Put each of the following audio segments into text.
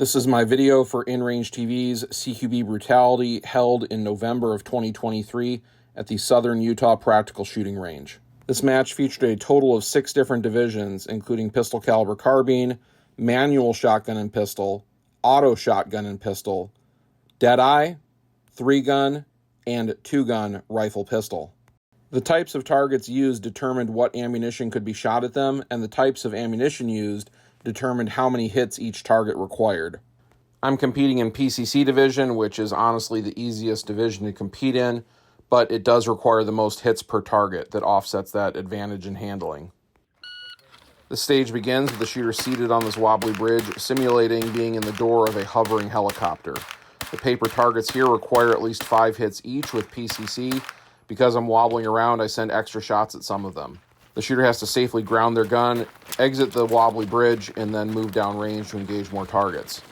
This is my video for InRange TV's CQB Brutality held in November of 2023 at the Southern Utah Practical Shooting Range. This match featured a total of 6 different divisions, including pistol caliber carbine, manual shotgun and pistol, auto shotgun and pistol, deadeye, 3-gun, and 2-gun rifle pistol. The types of targets used determined what ammunition could be shot at them, and the types of ammunition used determined how many hits each target required. I'm competing in PCC division, which is honestly the easiest division to compete in, but it does require the most hits per target that offsets that advantage in handling. The stage begins with the shooter seated on this wobbly bridge, simulating being in the door of a hovering helicopter. The paper targets here require at least 5 hits each with PCC. Because I'm wobbling around, I send extra shots at some of them. The shooter has to safely ground their gun, exit the wobbly bridge, and then move down range to engage more targets.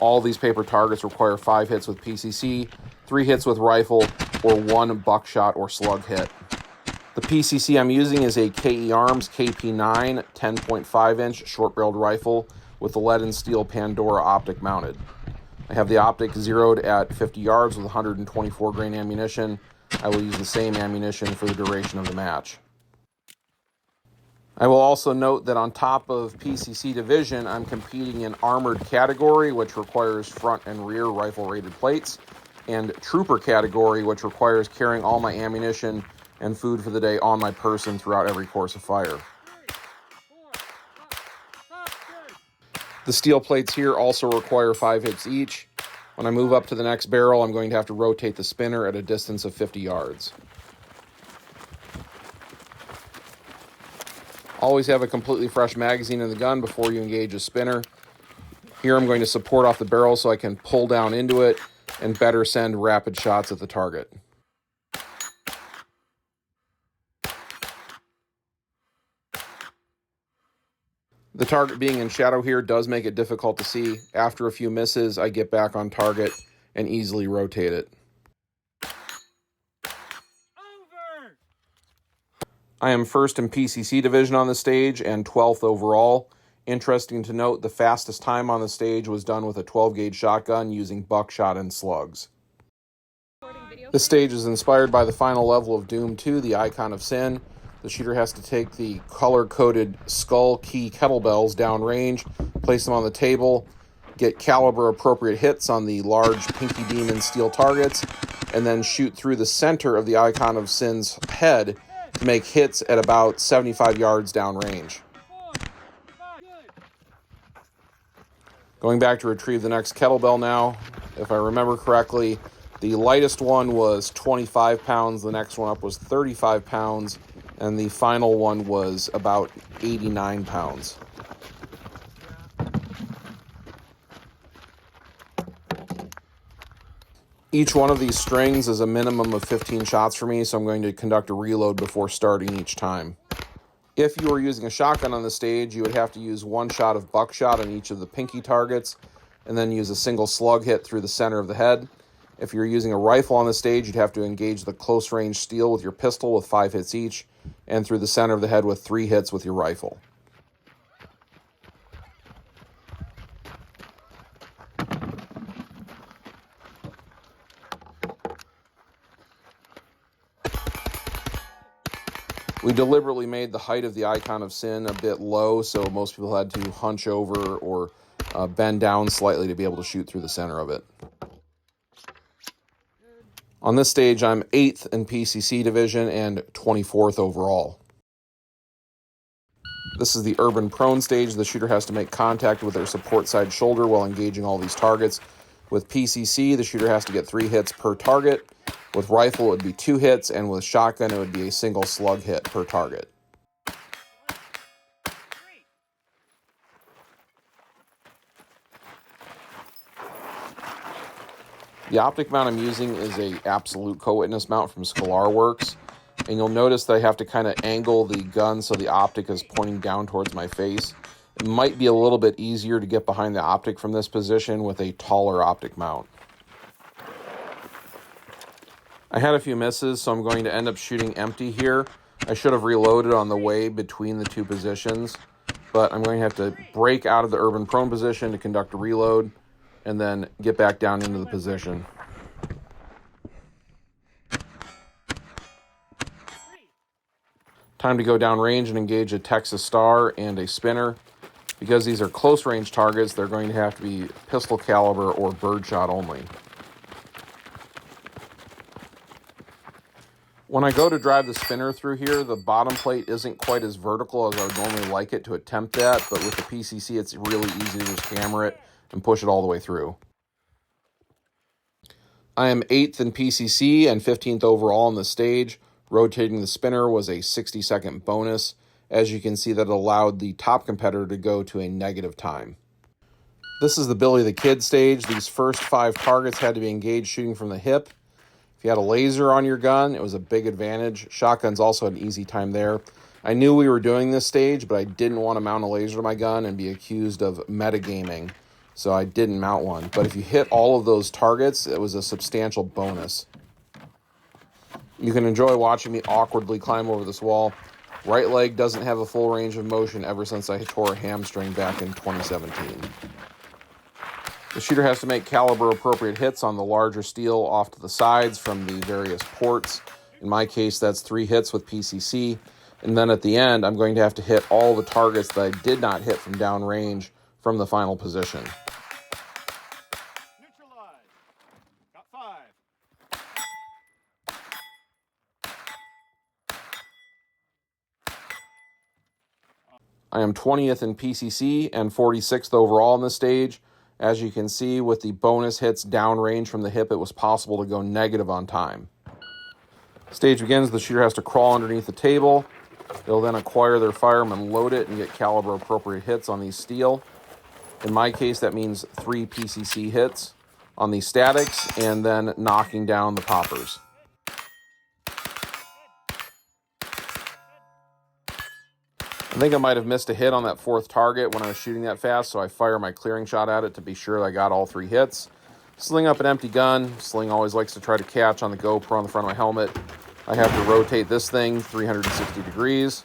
All these paper targets require 5 hits with PCC, 3 hits with rifle, or 1 buckshot or slug hit. The PCC I'm using is a KE Arms KP9 10.5-inch short-barreled rifle with the lead and steel Pandora optic mounted. I have the optic zeroed at 50 yards with 124 grain ammunition. I will use the same ammunition for the duration of the match. I will also note that on top of PCC division, I'm competing in armored category, which requires front and rear rifle-rated plates, and trooper category, which requires carrying all my ammunition and food for the day on my person throughout every course of fire. The steel plates here also require 5 hits each. When I move up to the next barrel, I'm going to have to rotate the spinner at a distance of 50 yards. Always have a completely fresh magazine in the gun before you engage a spinner. Here I'm going to support off the barrel so I can pull down into it and better send rapid shots at the target. The target being in shadow here does make it difficult to see. After a few misses, I get back on target and easily rotate it. I am first in PCC division on the stage and 12th overall. Interesting to note, the fastest time on the stage was done with a 12-gauge shotgun using buckshot and slugs. This stage is inspired by the final level of Doom 2, the Icon of Sin. The shooter has to take the color-coded skull key kettlebells downrange, place them on the table, get caliber-appropriate hits on the large Pinky Demon steel targets, and then shoot through the center of the Icon of Sin's head to make hits at about 75 yards downrange. Going back to retrieve the next kettlebell now. If I remember correctly, the lightest one was 25 pounds, the next one up was 35 pounds, and the final one was about 89 pounds. Each one of these strings is a minimum of 15 shots for me, so I'm going to conduct a reload before starting each time. If you were using a shotgun on the stage, you would have to use 1 shot of buckshot on each of the pinky targets, and then use a single slug hit through the center of the head. If you're using a rifle on the stage, you'd have to engage the close-range steel with your pistol with 5 hits each, and through the center of the head with 3 hits with your rifle. We deliberately made the height of the Icon of Sin a bit low, so most people had to hunch over or bend down slightly to be able to shoot through the center of it. On this stage, I'm 8th in PCC division and 24th overall. This is the urban prone stage. The shooter has to make contact with their support side shoulder while engaging all these targets. With PCC, the shooter has to get 3 hits per target. With rifle, it would be 2 hits, and with shotgun, it would be a single slug hit per target. The optic mount I'm using is a Absolute Co-Witness mount from Scalar Works, and you'll notice that I have to kind of angle the gun so the optic is pointing down towards my face. It might be a little bit easier to get behind the optic from this position with a taller optic mount. I had a few misses, so I'm going to end up shooting empty here. I should have reloaded on the way between the 2 positions, but I'm going to have to break out of the urban prone position to conduct a reload. and then get back down into the position. Time to go down range and engage a Texas Star and a spinner. Because these are close range targets, they're going to have to be pistol caliber or birdshot only. When I go to drive the spinner through here, the bottom plate isn't quite as vertical as I would normally like it to attempt that, but with the PCC, it's really easy to just hammer it and push it all the way through. I am 8th in PCC and 15th overall on the stage. Rotating the spinner was a 60-second bonus. As you can see, that allowed the top competitor to go to a negative time. This is the Billy the Kid stage. These first 5 targets had to be engaged shooting from the hip. If you had a laser on your gun, it was a big advantage. Shotgun's also an easy time there. I knew we were doing this stage, but I didn't want to mount a laser to my gun and be accused of metagaming, so I didn't mount one. But if you hit all of those targets, it was a substantial bonus. You can enjoy watching me awkwardly climb over this wall. Right leg doesn't have a full range of motion ever since I tore a hamstring back in 2017. The shooter has to make caliber-appropriate hits on the larger steel off to the sides from the various ports. In my case, that's 3 hits with PCC. And then at the end, I'm going to have to hit all the targets that I did not hit from downrange from the final position. Neutralize. Got 5. I am 20th in PCC and 46th overall on this stage. As you can see, with the bonus hits downrange from the hip, it was possible to go negative on time. Stage begins, the shooter has to crawl underneath the table. They'll then acquire their firearm and load it and get caliber-appropriate hits on these steel. In my case, that means 3 PCC hits on these statics and then knocking down the poppers. I think I might have missed a hit on that 4th target when I was shooting that fast, so I fire my clearing shot at it to be sure that I got all 3 hits. Sling up an empty gun. Sling always likes to try to catch on the GoPro on the front of my helmet. I have to rotate this thing 360 degrees.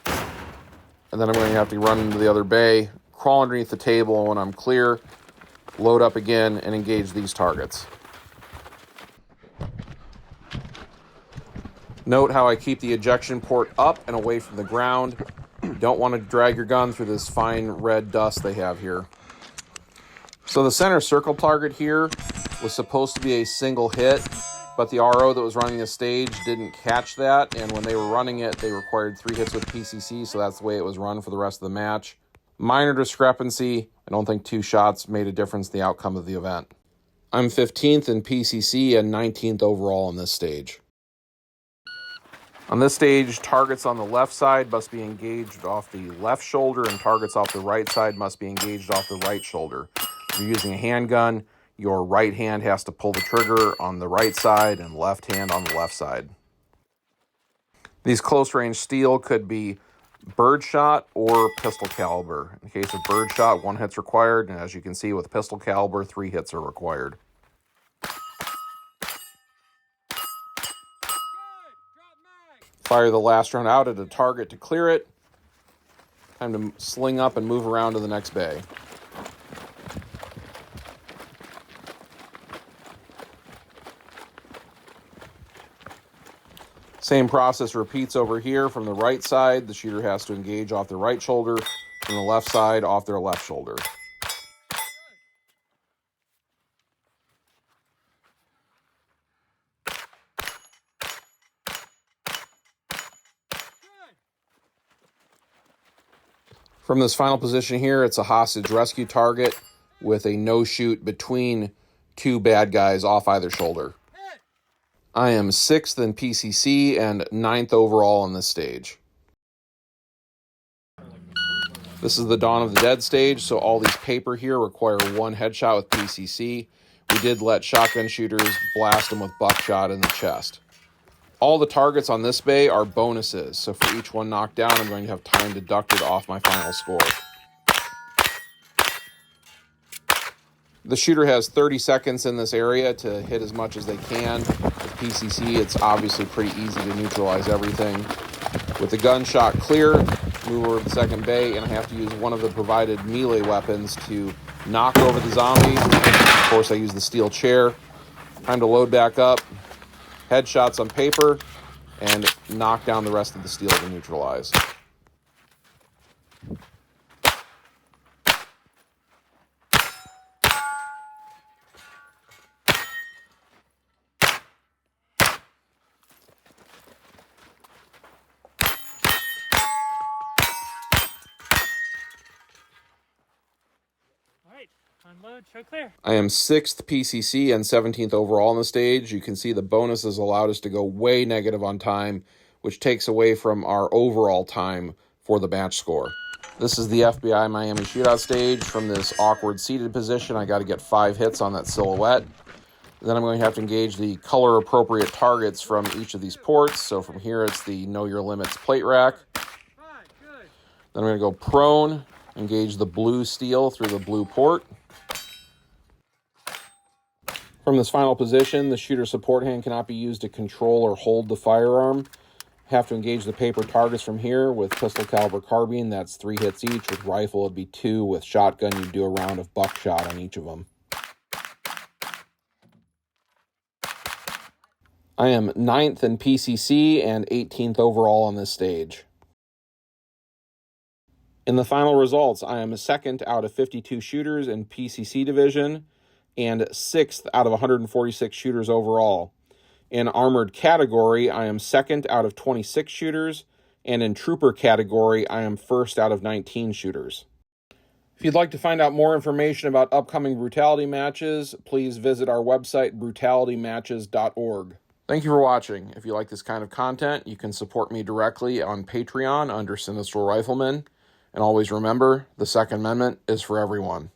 And then I'm going to have to run into the other bay, crawl underneath the table, and when I'm clear, load up again and engage these targets. Note how I keep the ejection port up and away from the ground. Don't want to drag your gun through this fine red dust they have here. So the center circle target here was supposed to be a single hit, but the RO that was running the stage didn't catch that, and when they were running it, they required 3 hits with PCC, so that's the way it was run for the rest of the match. Minor discrepancy. I don't think 2 shots made a difference in the outcome of the event. I'm 15th in PCC and 19th overall on this stage. On this stage, targets on the left side must be engaged off the left shoulder, and targets off the right side must be engaged off the right shoulder. If you're using a handgun, your right hand has to pull the trigger on the right side and left hand on the left side. These close-range steel could be birdshot or pistol caliber. In the case of birdshot, 1 hit's required, and as you can see with pistol caliber, 3 hits are required. Fire the last round out at a target to clear it. Time to sling up and move around to the next bay. Same process repeats over here from the right side. The shooter has to engage off their right shoulder, from the left side off their left shoulder. From this final position here, it's a hostage rescue target with a no-shoot between 2 bad guys off either shoulder. I am 6th in PCC and 9th overall on this stage. This is the Dawn of the Dead stage, so all these paper here require 1 headshot with PCC. We did let shotgun shooters blast them with buckshot in the chest. All the targets on this bay are bonuses, so for each one knocked down, I'm going to have time deducted off my final score. The shooter has 30 seconds in this area to hit as much as they can. With PCC, it's obviously pretty easy to neutralize everything. With the gunshot clear, move over to the second bay, and I have to use one of the provided melee weapons to knock over the zombie course, I use the steel chair. Time to load back up, headshots on paper, and knock down the rest of the steel to neutralize. All right, unload, show clear. I am 6th PCC and 17th overall on the stage. You can see the bonuses allowed us to go way negative on time, which takes away from our overall time for the match score. This is the FBI Miami shootout stage. From this awkward seated position, I got to get 5 hits on that silhouette. Then I'm going to have to engage the color appropriate targets from each of these ports. So from here, it's the Know Your Limits plate rack. Then I'm going to go prone, engage the blue steel through the blue port. From this final position, the shooter support hand cannot be used to control or hold the firearm. Have to engage the paper targets from here with pistol caliber carbine. That's 3 hits each. With rifle, it'd be 2. With shotgun, you'd do a round of buckshot on each of them. I am 9th in PCC and 18th overall on this stage. In the final results, I am 2nd out of 52 shooters in PCC division and 6th out of 146 shooters overall. In armored category, I am 2nd out of 26 shooters, and in trooper category, I am 1st out of 19 shooters. If you'd like to find out more information about upcoming brutality matches, please visit our website, brutalitymatches.org. Thank you for watching. If you like this kind of content, you can support me directly on Patreon under Sinistral Rifleman. And always remember, the Second Amendment is for everyone.